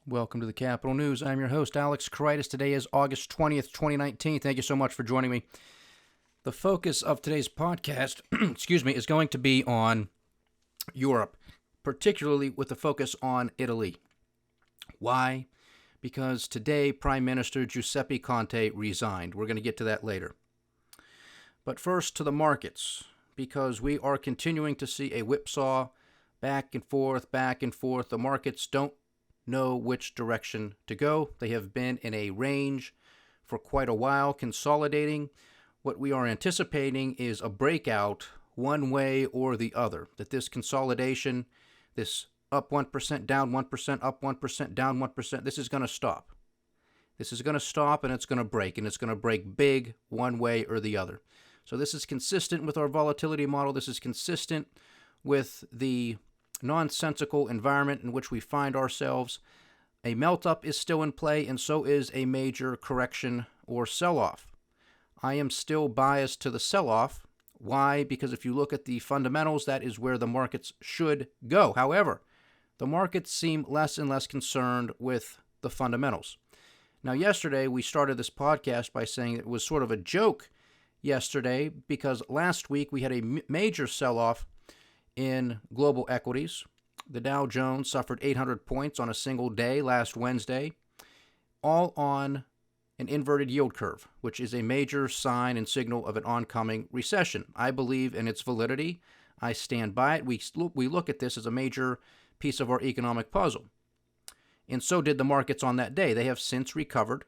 Welcome to the Capital News. I'm your host, Alex Karitis. Today is August 20th, 2019. Thank you so much for joining me. The focus of today's podcast, is going to be on Europe, particularly with the focus on Italy. Why? Because today, Prime Minister Giuseppe Conte resigned. We're going to get to that later. But first to the markets, because we are continuing to see a whipsaw back and forth, back and forth. The markets don't know which direction to go. They have been in a range for quite a while, consolidating. What we are anticipating is a breakout one way or the other, that this consolidation, this up 1%, down 1%, up 1%, down 1%, this is going to stop. This is going to stop and it's going to break, and it's going to break big one way or the other. So this is consistent with our volatility model. This is consistent with the nonsensical environment in which we find ourselves. A melt-up is still in play, and so is a major correction or sell-off. I am still biased to the sell-off. Why? Because if you look at the fundamentals, that is where the markets should go. However, the markets seem less and less concerned with the fundamentals. Now, yesterday, we started this podcast by saying it was sort of a joke yesterday because last week we had a major sell-off in global equities. The Dow Jones suffered 800 points on a single day last Wednesday, all on an inverted yield curve, which is a major sign and signal of an oncoming recession. I believe in its validity. I stand by it. We look at this as a major piece of our economic puzzle. And so did the markets on that day. They have since recovered,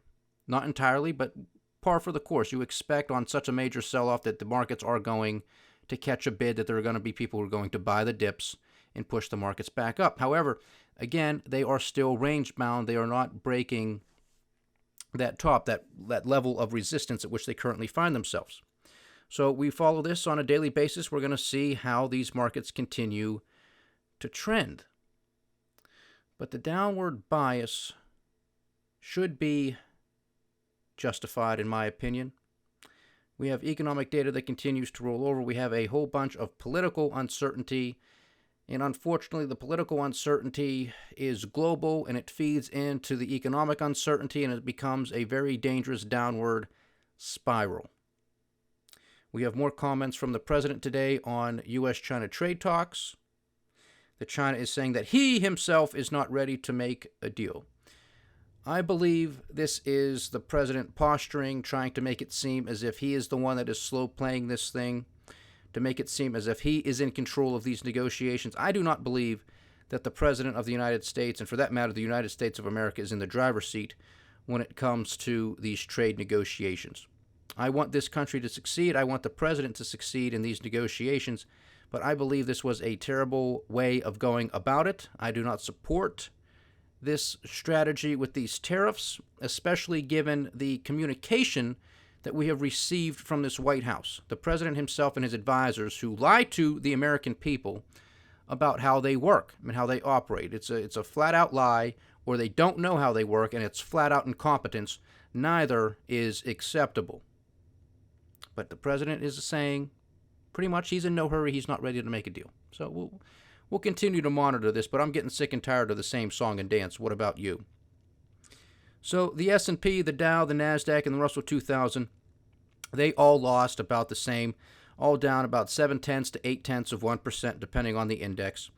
not entirely, but par for the course. You expect on such a major sell-off that the markets are going to catch a bid, that there are going to be people who are going to buy the dips and push the markets back up. However, again, they are still range-bound. They are not breaking that top, that level of resistance at which they currently find themselves. So we follow this on a daily basis. We're going to see how these markets continue to trend. But the downward bias should be justified, in my opinion. We have economic data that continues to roll over. We have a whole bunch of political uncertainty. And unfortunately, the political uncertainty is global, and it feeds into the economic uncertainty, and it becomes a very dangerous downward spiral. We have more comments from the president today on U.S.-China trade talks. That China is saying that he himself is not ready to make a deal. I believe this is the president posturing, trying to make it seem as if he is the one that is slow playing this thing, to make it seem as if he is in control of these negotiations. I do not believe that the president of the United States, and for that matter, the United States of America, is in the driver's seat when it comes to these trade negotiations. I want this country to succeed. I want the president to succeed in these negotiations, but I believe this was a terrible way of going about it. I do not support this strategy with these tariffs, especially given the communication that we have received from this White House. The president himself and his advisors who lie to the American people about how they work and how they operate. It's a flat-out lie, or they don't know how they work, and it's flat-out incompetence. Neither is acceptable. But the president is saying pretty much he's in no hurry. He's not ready to make a deal. So we'll continue to monitor this, but I'm getting sick and tired of the same song and dance. What about you? So the S&P, the Dow, the NASDAQ, and the Russell 2000, they all lost about the same, all down about 0.7 to 0.8%, depending on the index.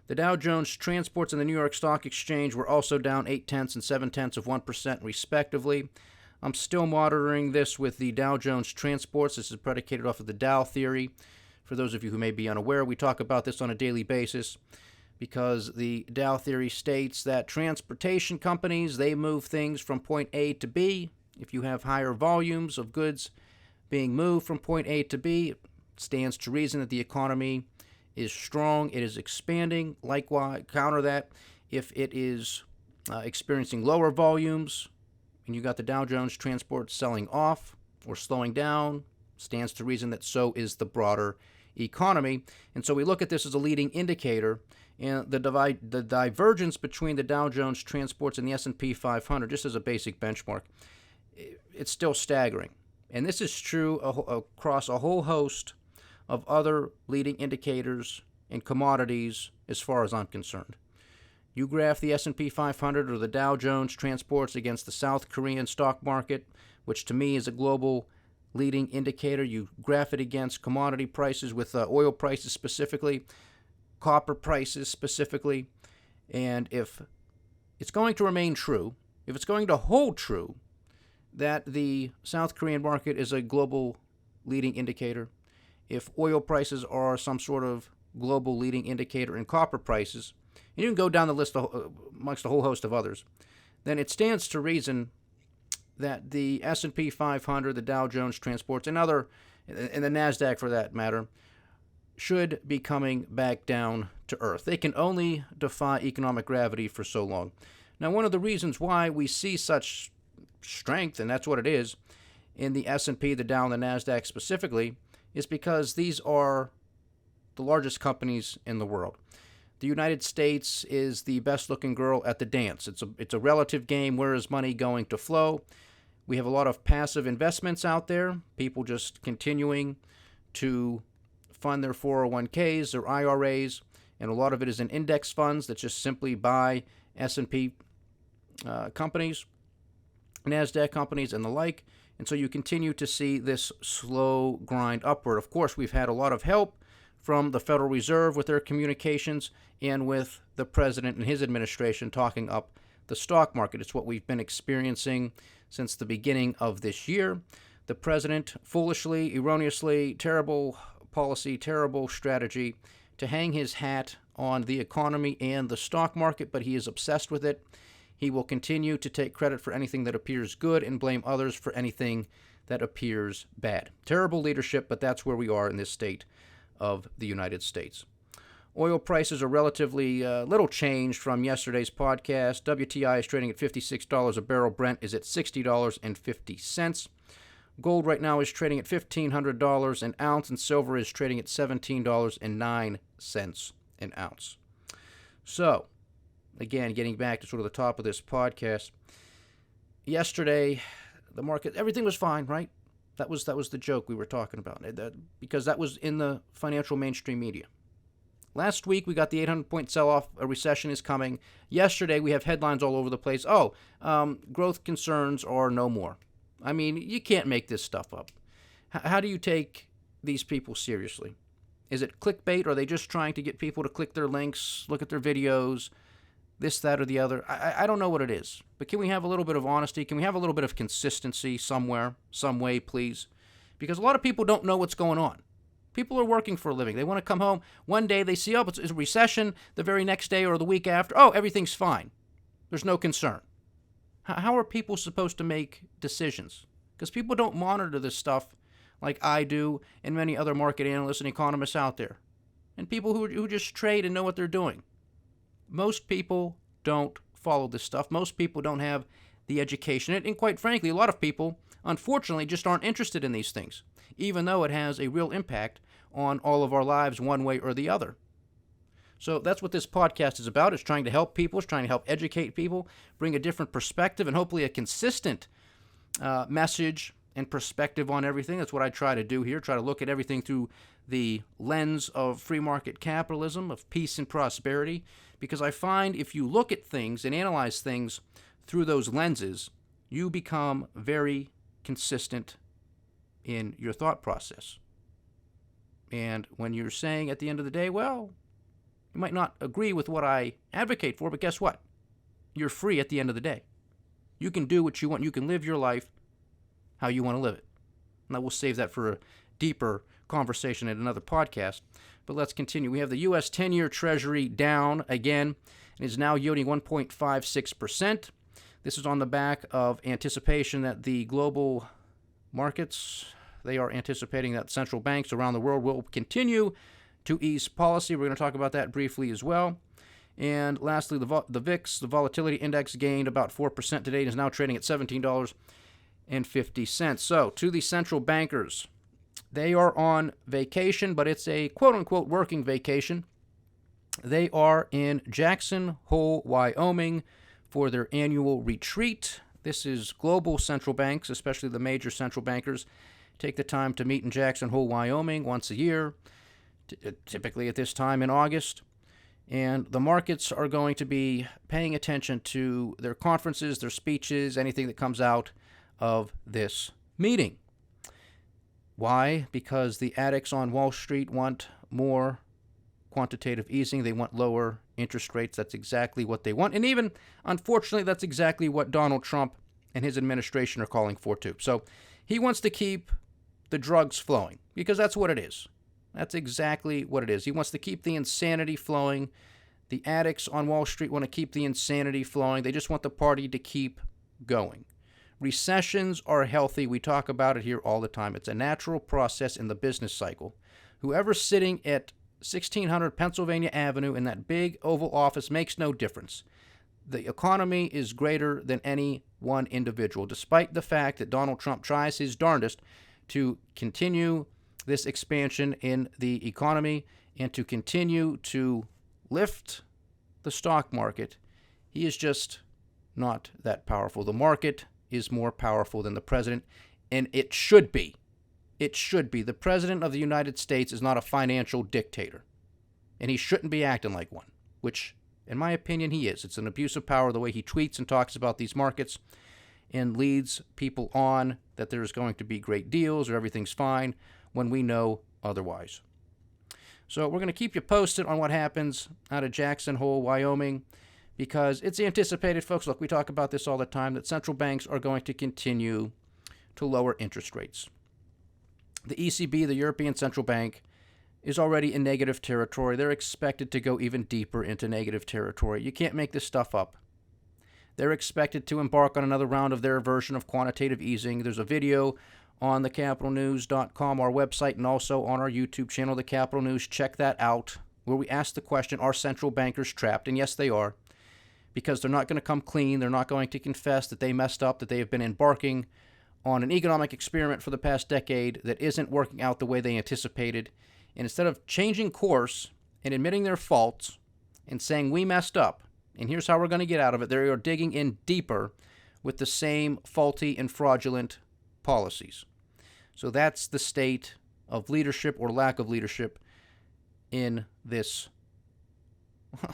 The Dow Jones Transports and the New York Stock Exchange were also down 0.8 and 0.7%, respectively. I'm still monitoring this with the Dow Jones Transports. This is predicated off of the Dow theory. For those of you who may be unaware, we talk about this on a daily basis because the Dow theory states that transportation companies, they move things from point A to B. If you have higher volumes of goods being moved from point A to B, it stands to reason that the economy is strong, it is expanding. Likewise, counter that, if it is experiencing lower volumes, and you got the Dow Jones Transport selling off or slowing down, stands to reason that so is the broader economy. And so we look at this as a leading indicator, and the divergence between the Dow Jones Transports and the S&P 500, just as a basic benchmark, it's still staggering. And this is true across a whole host of other leading indicators and commodities as far as I'm concerned. You graph the S&P 500 or the Dow Jones transports against the South Korean stock market, which to me is a global leading indicator. You graph it against commodity prices with oil prices specifically, copper prices specifically, and if it's going to remain true, if it's going to hold true, that the South Korean market is a global leading indicator, if oil prices are some sort of global leading indicator in copper prices, and you can go down the list amongst a whole host of others, then it stands to reason that the S&P 500, the Dow Jones transports, and the NASDAQ for that matter, should be coming back down to earth. They can only defy economic gravity for so long. Now, one of the reasons why we see such strength, and that's what it is, in the S&P, the Dow, and the NASDAQ specifically, is because these are the largest companies in the world. The United States is the best-looking girl at the dance. It's a relative game. Where is money going to flow? We have a lot of passive investments out there, people just continuing to fund their 401ks, their IRAs, and a lot of it is in index funds that just simply buy S&P companies, NASDAQ companies, and the like. And so you continue to see this slow grind upward. Of course, we've had a lot of help from the Federal Reserve with their communications and with the president and his administration talking up the stock market. It's what we've been experiencing since the beginning of this year. The president foolishly, erroneously, terrible policy, terrible strategy to hang his hat on the economy and the stock market, but he is obsessed with it. He will continue to take credit for anything that appears good and blame others for anything that appears bad. Terrible leadership, but that's where we are in this state of the United States. Oil prices are relatively little changed from yesterday's podcast. WTI is trading at $56 a barrel. Brent is at $60.50. Gold right now is trading at $1,500 an ounce, and silver is trading at $17.09 an ounce. So, again, getting back to sort of the top of this podcast, yesterday, the market, everything was fine, right? That was the joke we were talking about, because that was in the financial mainstream media. Last week, we got the 800-point sell-off. A recession is coming. Yesterday, we have headlines all over the place. Growth concerns are no more. I mean, you can't make this stuff up. How do you take these people seriously? Is it clickbait? Or are they just trying to get people to click their links, look at their videos, this, that, or the other? I don't know what it is. But can we have a little bit of honesty? Can we have a little bit of consistency somewhere, some way, please? Because a lot of people don't know what's going on. People are working for a living. They want to come home. One day they see, it's a recession. The very next day or the week after, everything's fine. There's no concern. How are people supposed to make decisions? Because people don't monitor this stuff like I do and many other market analysts and economists out there. And people who just trade and know what they're doing. Most people don't follow this stuff. Most people don't have the education. And quite frankly, a lot of people, unfortunately, just aren't interested in these things, even though it has a real impact on all of our lives one way or the other. So that's what this podcast is about. It's trying to help people. It's trying to help educate people, bring a different perspective, and hopefully a consistent message and perspective on everything. That's what I try to do here, try to look at everything through the lens of free market capitalism, of peace and prosperity, because I find if you look at things and analyze things through those lenses, you become very consistent in your thought process. And when you're saying at the end of the day, well, you might not agree with what I advocate for, but guess what? You're free at the end of the day. You can do what you want. You can live your life how you want to live it. Now, we'll save that for a deeper conversation in another podcast. But let's continue. We have the U.S. 10-year Treasury down again. It is now yielding 1.56%. This is on the back of anticipation that the global markets, they are anticipating that central banks around the world will continue to ease policy. We're going to talk about that briefly as well. And lastly, the VIX, the volatility index, gained about 4% today and is now trading at $17.50. So, to the central bankers, they are on vacation, but it's a quote-unquote working vacation. They are in Jackson Hole, Wyoming, for their annual retreat. This is global central banks, especially the major central bankers, take the time to meet in Jackson Hole, Wyoming once a year, typically at this time in August. And the markets are going to be paying attention to their conferences, their speeches, anything that comes out of this meeting. Why? Because the addicts on Wall Street want more quantitative easing. They want lower interest rates. That's exactly what they want. And even, unfortunately, that's exactly what Donald Trump and his administration are calling for, too. So he wants to keep the drugs flowing, because that's what it is. That's exactly what it is. He wants to keep the insanity flowing. The addicts on Wall Street want to keep the insanity flowing. They just want the party to keep going. Recessions are healthy. We talk about it here all the time. It's a natural process in the business cycle. Whoever's sitting at 1600 Pennsylvania Avenue in that big Oval Office makes no difference. The economy is greater than any one individual, despite the fact that Donald Trump tries his darndest to continue this expansion in the economy and to continue to lift the stock market. He is just not that powerful. The market is more powerful than the president, and it should be. It should be. The president of the United States is not a financial dictator, and he shouldn't be acting like one, which, in my opinion, he is. It's an abuse of power, the way he tweets and talks about these markets and leads people on that there's going to be great deals or everything's fine when we know otherwise. So we're going to keep you posted on what happens out of Jackson Hole, Wyoming, because it's anticipated, folks. Look, we talk about this all the time, that central banks are going to continue to lower interest rates. The ECB, the European Central Bank, is already in negative territory. They're expected to go even deeper into negative territory. You can't make this stuff up. They're expected to embark on another round of their version of quantitative easing. There's a video on thecapitalnews.com, our website, and also on our YouTube channel, The Capital News. Check that out, where we ask the question, are central bankers trapped? And yes, they are, because they're not going to come clean. They're not going to confess that they messed up, that they have been embarking on an economic experiment for the past decade that isn't working out the way they anticipated. And instead of changing course and admitting their faults and saying, we messed up, and here's how we're going to get out of it, they are digging in deeper with the same faulty and fraudulent policies. So that's the state of leadership or lack of leadership in this,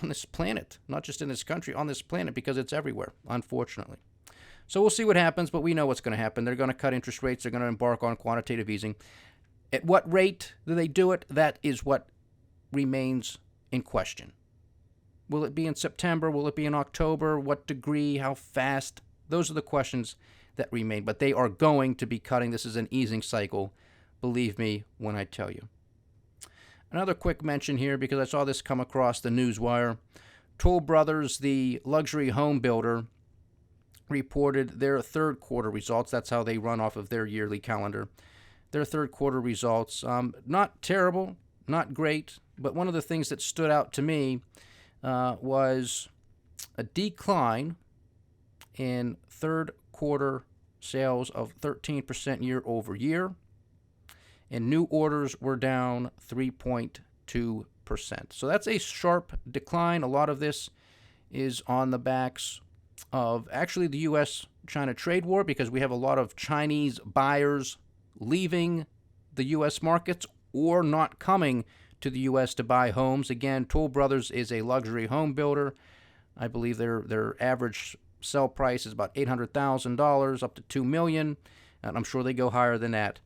on this planet, not just in this country, on this planet, because it's everywhere, unfortunately. So we'll see what happens, but we know what's going to happen. They're going to cut interest rates. They're going to embark on quantitative easing. At what rate do they do it? That is what remains in question. Will it be in September? Will it be in October? What degree? How fast? Those are the questions that remain. But they are going to be cutting. This is an easing cycle, believe me when I tell you. Another quick mention here, because I saw this come across the newswire. Toll Brothers, the luxury home builder, reported their third quarter results. That's how they run off of their yearly calendar. Their third quarter results, not terrible, not great, but one of the things that stood out to me was a decline in third quarter sales of 13% year over year, and new orders were down 3.2%. So that's a sharp decline. A lot of this is on the backs of actually the U.S.-China trade war, because we have a lot of Chinese buyers leaving the U.S. markets or not coming to the U.S. to buy homes. Again, Toll Brothers is a luxury home builder. I believe their average sell price is about $800,000 up to $2 million, and I'm sure they go higher than that.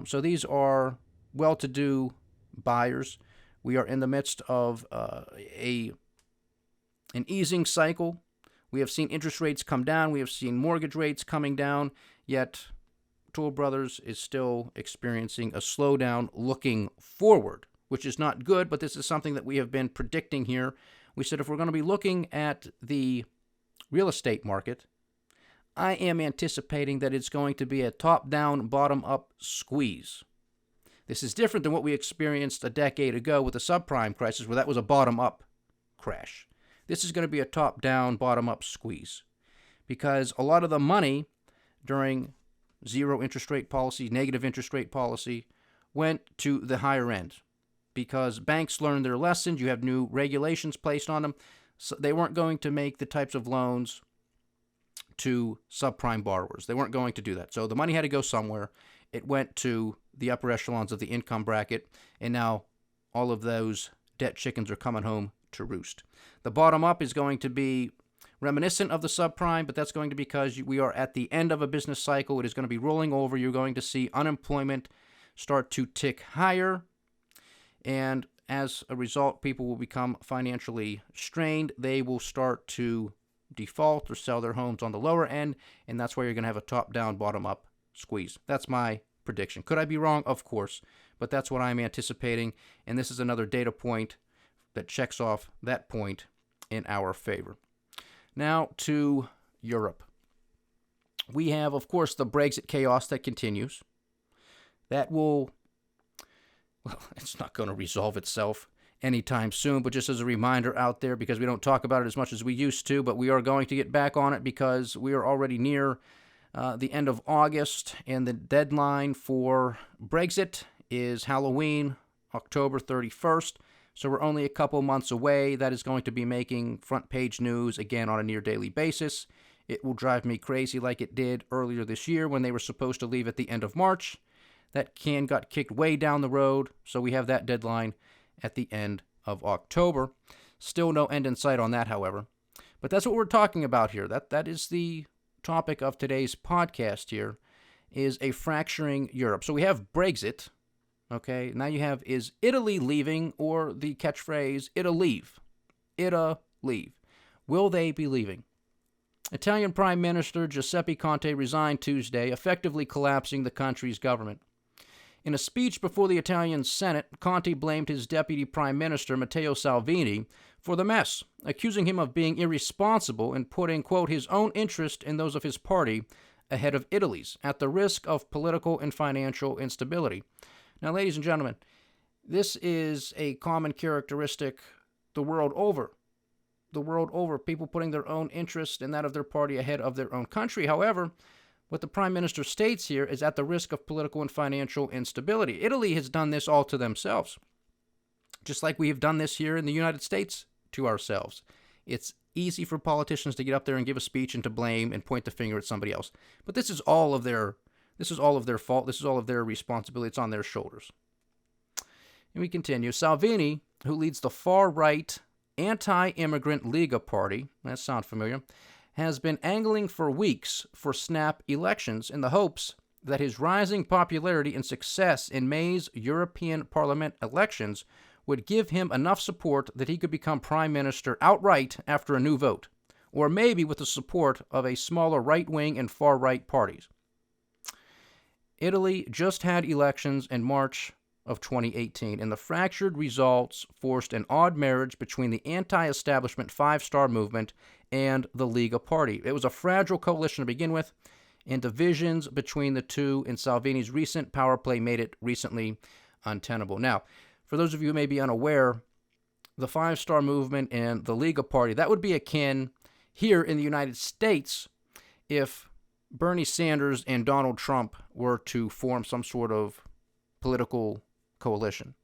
So these are well-to-do buyers. We are in the midst of an easing cycle. We have seen interest rates come down. We have seen mortgage rates coming down, yet Toll Brothers is still experiencing a slowdown looking forward, which is not good, but this is something that we have been predicting here. We said if we're going to be looking at the real estate market, I am anticipating that it's going to be a top-down, bottom-up squeeze. This is different than what we experienced a decade ago with the subprime crisis, where that was a bottom-up crash. This is going to be a top-down, bottom-up squeeze, because a lot of the money during zero interest rate policy, negative interest rate policy, went to the higher end, because banks learned their lessons. You have new regulations placed on them. So they weren't going to make the types of loans to subprime borrowers. They weren't going to do that. So the money had to go somewhere. It went to the upper echelons of the income bracket, and now all of those debt chickens are coming home to roost. The bottom up is going to be reminiscent of the subprime, but that's going to be because we are at the end of a business cycle. It is going to be rolling over. You're going to see unemployment start to tick higher, and as a result, people will become financially strained. They will start to default or sell their homes on the lower end, and that's why you're going to have a top-down, bottom-up squeeze. That's my prediction. Could I be wrong? Of course, but that's what I'm anticipating, and this is another data point that checks off that point in our favor. Now to Europe. We have, of course, the Brexit chaos that continues. That will, well, it's not going to resolve itself anytime soon, but just as a reminder out there, because we don't talk about it as much as we used to, but we are going to get back on it because we are already near the end of August, and the deadline for Brexit is Halloween, October 31st. So we're only a couple months away. That is going to be making front page news again on a near daily basis. It will drive me crazy like it did earlier this year when they were supposed to leave at the end of March. That can got kicked way down the road, so we have that deadline at the end of October. Still no end in sight on that, however. But that's what we're talking about here. That is the topic of today's podcast here, is a fracturing Europe. So we have Brexit. Okay, now you have, is Italy leaving, or the catchphrase, Italeave. Italeave. Will they be leaving? Italian Prime Minister Giuseppe Conte resigned Tuesday, effectively collapsing the country's government. In a speech before the Italian Senate, Conte blamed his deputy prime minister, Matteo Salvini, for the mess, accusing him of being irresponsible and putting, quote, his own interest and those of his party ahead of Italy's, at the risk of political and financial instability. Now, ladies and gentlemen, this is a common characteristic the world over. The world over, people putting their own interest and that of their party ahead of their own country. However, what the Prime Minister states here is at the risk of political and financial instability. Italy has done this all to themselves, just like we have done this here in the United States to ourselves. It's easy for politicians to get up there and give a speech and to blame and point the finger at somebody else. But this is all of their fault. This is all of their responsibility. It's on their shoulders. And we continue. Salvini, who leads the far-right anti-immigrant Lega Party, that sounds familiar, has been angling for weeks for snap elections in the hopes that his rising popularity and success in May's European Parliament elections would give him enough support that he could become prime minister outright after a new vote, or maybe with the support of a smaller right-wing and far-right parties. Italy just had elections in March of 2018, and the fractured results forced an odd marriage between the anti-establishment Five-Star Movement and the Lega Party. It was a fragile coalition to begin with, and divisions between the two in Salvini's recent power play made it recently untenable. Now, for those of you who may be unaware, the Five-Star Movement and the Lega Party, that would be akin here in the United States if Bernie Sanders and Donald Trump were to form some sort of political coalition.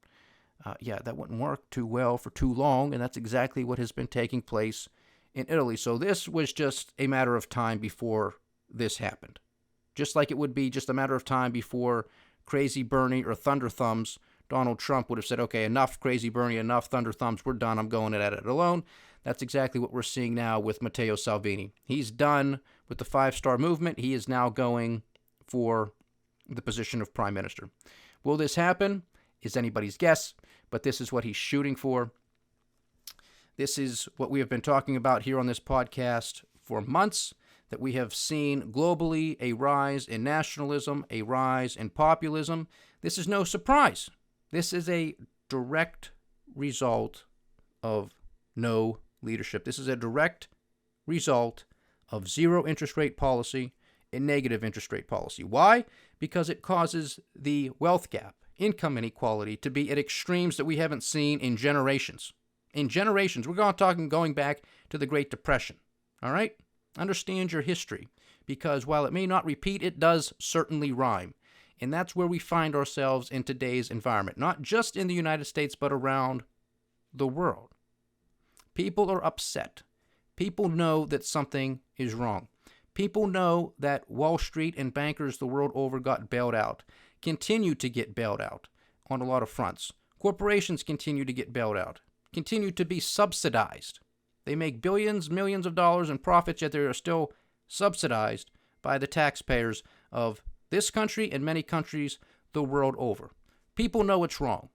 That wouldn't work too well for too long, and that's exactly what has been taking place in Italy. So this was just a matter of time before this happened. Just like it would be just a matter of time before Crazy Bernie or Thunder Thumbs, Donald Trump would have said, okay, enough Crazy Bernie, enough Thunder Thumbs, we're done, I'm going at it alone. That's exactly what we're seeing now with Matteo Salvini. He's done with the Five-Star Movement. He is now going for the position of prime minister. Will this happen? Is anybody's guess, but this is what he's shooting for. This is what we have been talking about here on this podcast for months, that we have seen globally a rise in nationalism, a rise in populism. This is no surprise. This is a direct result of no leadership. This is a direct result of zero interest rate policy and negative interest rate policy. Why? Because it causes the wealth gap, income inequality, to be at extremes that we haven't seen in generations. In generations. We're talking going back to the Great Depression. All right? Understand your history, because while it may not repeat, it does certainly rhyme. And that's where we find ourselves in today's environment, not just in the United States, but around the world. People are upset. People know that something is wrong. People know that Wall Street and bankers the world over got bailed out, continue to get bailed out on a lot of fronts. Corporations continue to get bailed out. continue to be subsidized. They make billions, millions of dollars in profits, yet they are still subsidized by the taxpayers of this country and many countries the world over. People know it's wrong.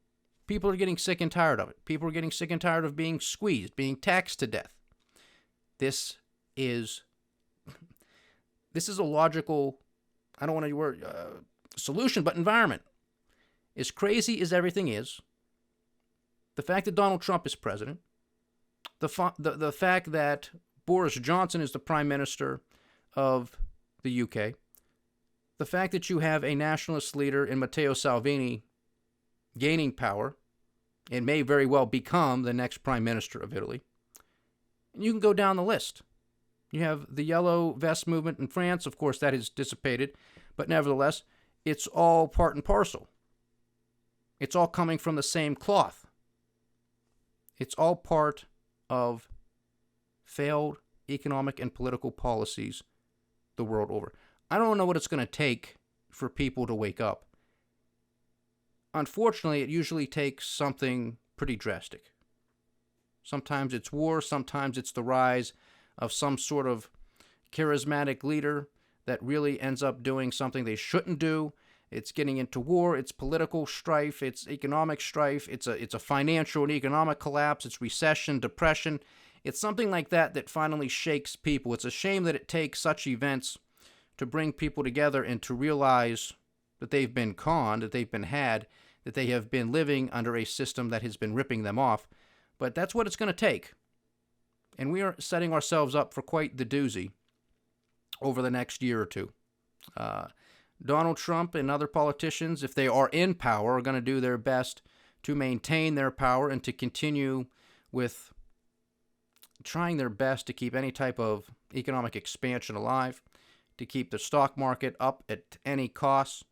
People are getting sick and tired of it. People are getting sick and tired of being squeezed, being taxed to death. This is a logical, I don't want to use the word solution, but environment. As crazy as everything is, the fact that Donald Trump is president, the fact that Boris Johnson is the prime minister of the UK, the fact that you have a nationalist leader in Matteo Salvini gaining power and may very well become the next prime minister of Italy. And you can go down the list. You have the yellow vest movement in France. Of course, that has dissipated, but nevertheless, it's all part and parcel. It's all coming from the same cloth. It's all part of failed economic and political policies the world over. I don't know what it's going to take for people to wake up. Unfortunately, it usually takes something pretty drastic. Sometimes it's war, sometimes it's the rise of some sort of charismatic leader that really ends up doing something they shouldn't do. It's getting into war, it's political strife, it's economic strife, it's a financial and economic collapse, it's recession, depression. It's something like that finally shakes people. It's a shame that it takes such events to bring people together and to realize that they've been conned, that they've been had, that they have been living under a system that has been ripping them off. But that's what it's going to take. And we are setting ourselves up for quite the doozy over the next year or two. Donald Trump and other politicians, if they are in power, are going to do their best to maintain their power and to continue with trying their best to keep any type of economic expansion alive, to keep the stock market up at any cost.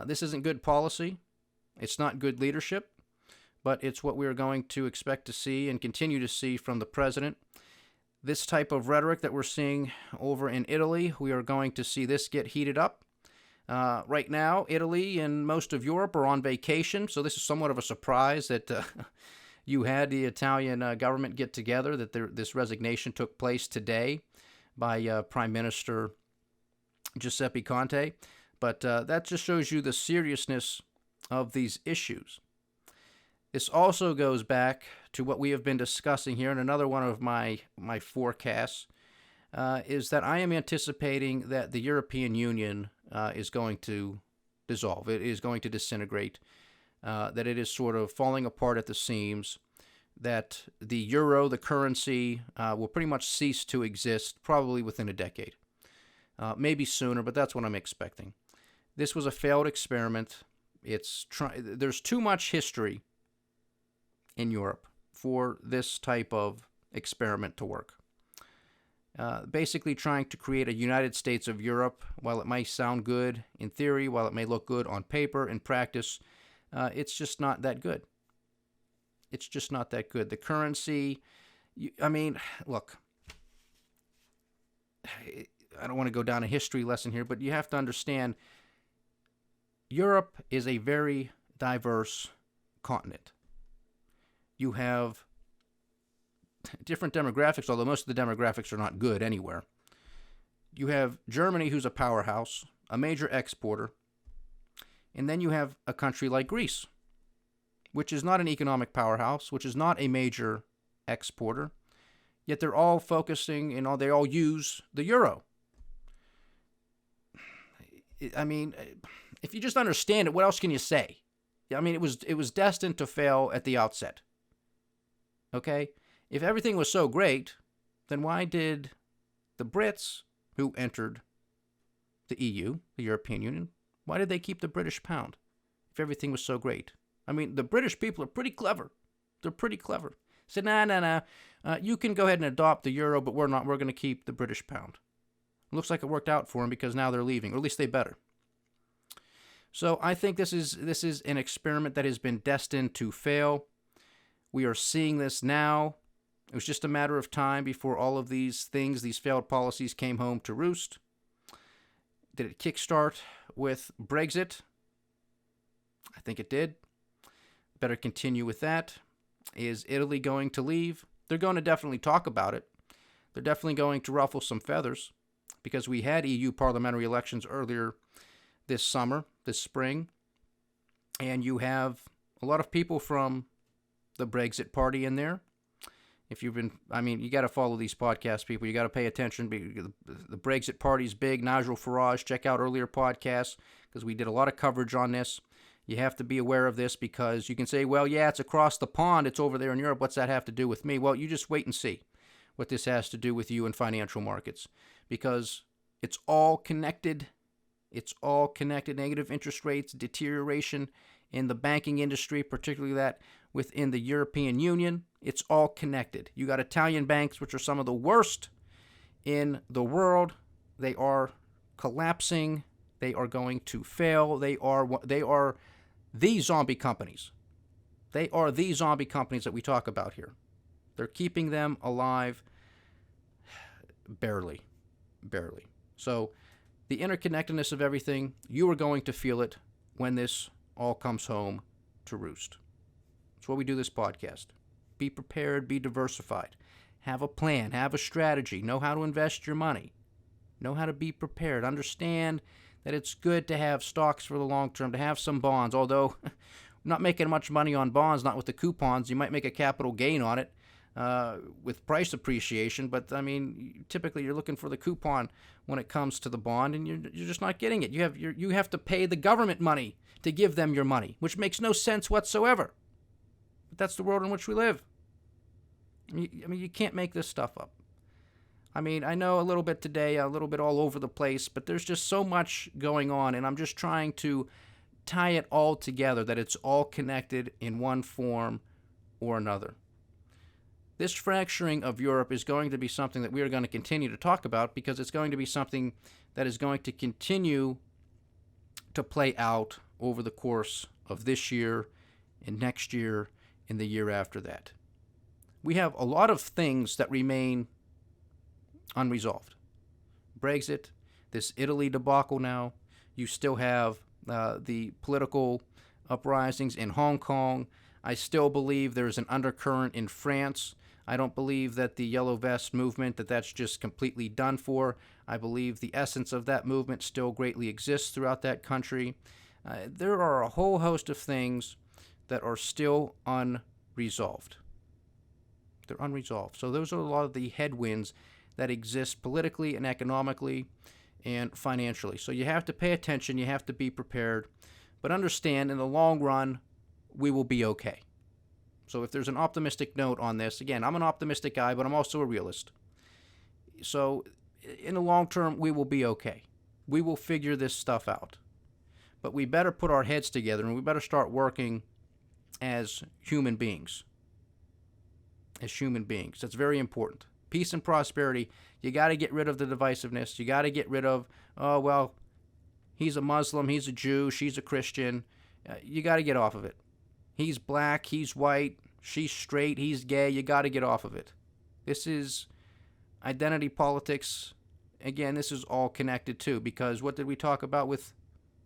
This isn't good policy. It's not good leadership, but it's what we're going to expect to see and continue to see from the president. This type of rhetoric that we're seeing over in Italy, we are going to see this get heated up. Right now, Italy and most of Europe are on vacation, so this is somewhat of a surprise that you had the Italian government get together, that this resignation took place today by Prime Minister Giuseppe Conte. But that just shows you the seriousness of these issues. This also goes back to what we have been discussing here, and another one of my forecasts is that I am anticipating that the European Union is going to dissolve. It is going to disintegrate, that it is sort of falling apart at the seams, that the euro, the currency, will pretty much cease to exist probably within a decade. Maybe sooner, but that's what I'm expecting. This was a failed experiment. There's too much history in Europe for this type of experiment to work. Basically trying to create a United States of Europe. While it may sound good in theory, while it may look good on paper, in practice, it's just not that good. It's just not that good. The currency, look, I don't want to go down a history lesson here, but you have to understand Europe is a very diverse continent. You have different demographics, although most of the demographics are not good anywhere. You have Germany, who's a powerhouse, a major exporter, and then you have a country like Greece, which is not an economic powerhouse, which is not a major exporter, yet they're all focusing and they all use the euro. I mean, if you just understand it, what else can you say? I mean, it was destined to fail at the outset. Okay? If everything was so great, then why did the Brits, who entered the EU, the European Union, why did they keep the British pound if everything was so great? I mean, the British people are pretty clever. They're pretty clever. Said, nah. You can go ahead and adopt the euro, but we're not. We're going to keep the British pound. It looks like it worked out for them because now they're leaving, or at least they better. So I think this is an experiment that has been destined to fail. We are seeing this now. It was just a matter of time before all of these things, these failed policies, came home to roost. Did it kickstart with Brexit? I think it did. Better continue with that. Is Italy going to leave? They're going to definitely talk about it. They're definitely going to ruffle some feathers because we had EU parliamentary elections earlier this spring, and you have a lot of people from the Brexit party in there. If you've been, you got to follow these podcasts, people. You got to pay attention. The Brexit party's big. Nigel Farage, check out earlier podcasts because we did a lot of coverage on this. You have to be aware of this because you can say, well, yeah, it's across the pond. It's over there in Europe. What's that have to do with me? Well, you just wait and see what this has to do with you in financial markets because it's all connected. It's all connected. Negative interest rates, deterioration in the banking industry, particularly that within the European Union. It's all connected. You got Italian banks, which are some of the worst in the world. They are collapsing. They are going to fail. They are the zombie companies. They are the zombie companies that we talk about here. They're keeping them alive barely. So the interconnectedness of everything, you are going to feel it when this all comes home to roost. That's why we do this podcast. Be prepared, be diversified. Have a plan, have a strategy, know how to invest your money. Know how to be prepared. Understand that it's good to have stocks for the long term, to have some bonds, although not making much money on bonds, not with the coupons. You might make a capital gain on it with price appreciation, but typically you're looking for the coupon when it comes to the bond, and you're just not getting it. You have to pay the government money to give them your money, which makes no sense whatsoever. But that's the world in which we live. You can't make this stuff up. I know a little bit today, a little bit all over the place, but there's just so much going on, and I'm just trying to tie it all together, that it's all connected in one form or another. This fracturing of Europe is going to be something that we are going to continue to talk about because it's going to be something that is going to continue to play out over the course of this year and next year and the year after that. We have a lot of things that remain unresolved. Brexit, this Italy debacle now. You still have the political uprisings in Hong Kong. I still believe there's an undercurrent in France. I don't believe that the Yellow Vest movement, that's just completely done for. I believe the essence of that movement still greatly exists throughout that country. There are a whole host of things that are still unresolved. They're unresolved. So those are a lot of the headwinds that exist politically and economically and financially. So you have to pay attention. You have to be prepared. But understand, in the long run, we will be okay. So if there's an optimistic note on this, again, I'm an optimistic guy, but I'm also a realist. So in the long term, we will be okay. We will figure this stuff out. But we better put our heads together, and we better start working as human beings. As human beings. That's very important. Peace and prosperity. You got to get rid of the divisiveness. You got to get rid of, oh, well, he's a Muslim, he's a Jew, she's a Christian. You got to get off of it. He's black, he's white, she's straight, he's gay. You got to get off of it. This is identity politics. Again, this is all connected too, because what did we talk about with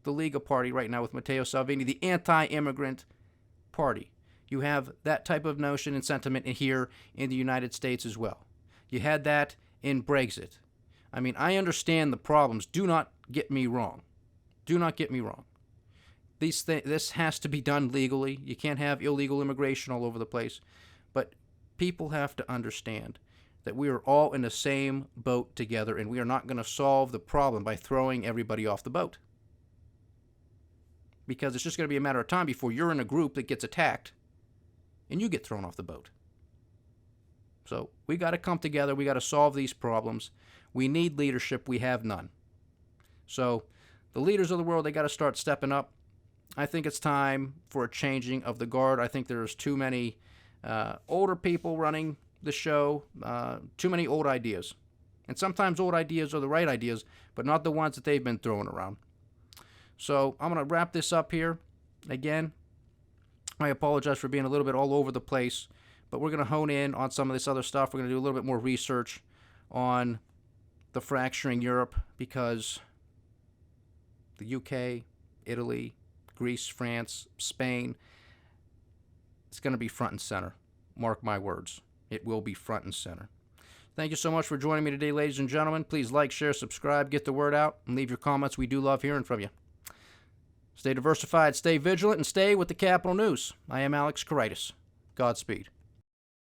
the Lega Party right now with Matteo Salvini, the anti-immigrant party? You have that type of notion and sentiment here in the United States as well. You had that in Brexit. I understand the problems. Do not get me wrong. Do not get me wrong. This has to be done legally. You can't have illegal immigration all over the place. But people have to understand that we are all in the same boat together, and we are not going to solve the problem by throwing everybody off the boat. Because it's just going to be a matter of time before you're in a group that gets attacked and you get thrown off the boat. So we got to come together. We got to solve these problems. We need leadership. We have none. So the leaders of the world, they got to start stepping up. I think it's time for a changing of the guard. I think there's too many older people running the show, too many old ideas. And sometimes old ideas are the right ideas, but not the ones that they've been throwing around. So I'm going to wrap this up here. Again, I apologize for being a little bit all over the place, but we're going to hone in on some of this other stuff. We're going to do a little bit more research on the fracturing Europe, because the UK, Italy, Greece, France, Spain, it's going to be front and center. Mark my words. It will be front and center. Thank you so much for joining me today, ladies and gentlemen. Please like, share, subscribe, get the word out, and leave your comments. We do love hearing from you. Stay diversified, stay vigilant, and stay with the Capital News. I am Alex Karitis. Godspeed.